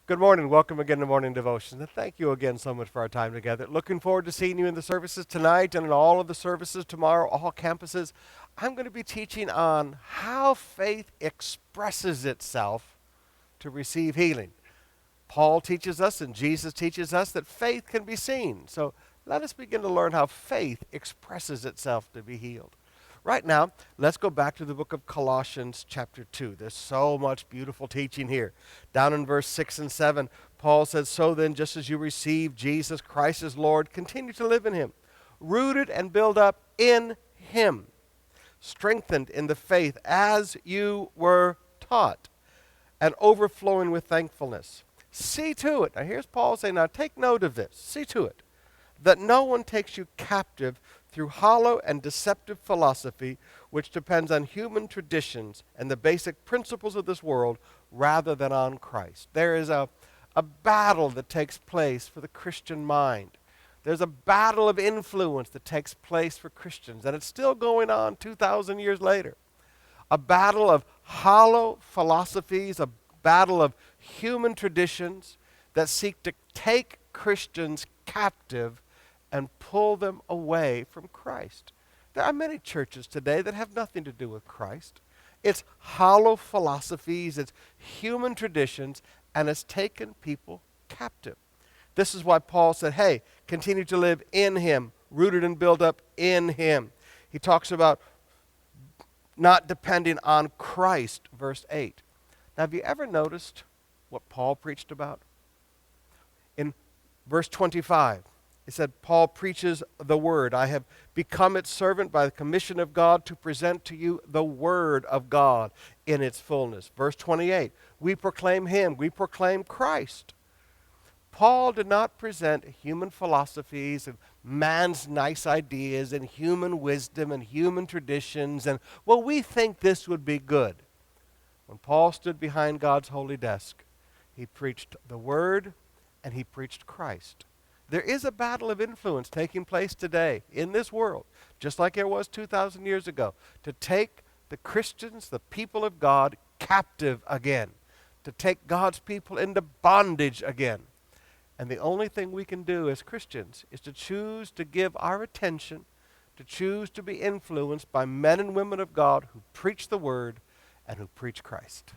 Good morning. Welcome again to Morning Devotion. And thank you again so much for our time together. Looking forward to seeing you in the services tonight and in all of the services tomorrow, all campuses. I'm going to be teaching on how faith expresses itself to receive healing. Paul teaches us and Jesus teaches us that faith can be seen. So let us begin to learn how faith expresses itself to be healed. Right now, let's go back to the book of Colossians chapter 2. There's so much beautiful teaching here. Down in verse 6 and 7, Paul says, "So then, just as you received Jesus Christ as Lord, continue to live in him, rooted and built up in him, strengthened in the faith as you were taught, and overflowing with thankfulness. See to it." Now here's Paul saying, now take note of this. See to it that no one takes you captive through hollow and deceptive philosophy, which depends on human traditions and the basic principles of this world rather than on Christ. There is a battle that takes place for the Christian mind. There's a battle of influence that takes place for Christians, and it's still going on 2,000 years later. A battle of hollow philosophies, a battle of human traditions that seek to take Christians captive and pull them away from Christ. There are many churches today that have nothing to do with Christ. It's hollow philosophies, it's human traditions, and it's taken people captive. This is why Paul said, hey, continue to live in him, rooted and built up in him. He talks about not depending on Christ, verse 8. Now, have you ever noticed what Paul preached about? In verse 25, he said, Paul preaches the word. I have become its servant by the commission of God to present to you the word of God in its fullness. Verse 28, we proclaim him, we proclaim Christ. Paul did not present human philosophies and man's nice ideas and human wisdom and human traditions and, well, we think this would be good. When Paul stood behind God's holy desk, he preached the word and he preached Christ. There is a battle of influence taking place today in this world, just like there was 2,000 years ago, to take the Christians, the people of God, captive again, to take God's people into bondage again. And the only thing we can do as Christians is to choose to give our attention, to choose to be influenced by men and women of God who preach the word and who preach Christ.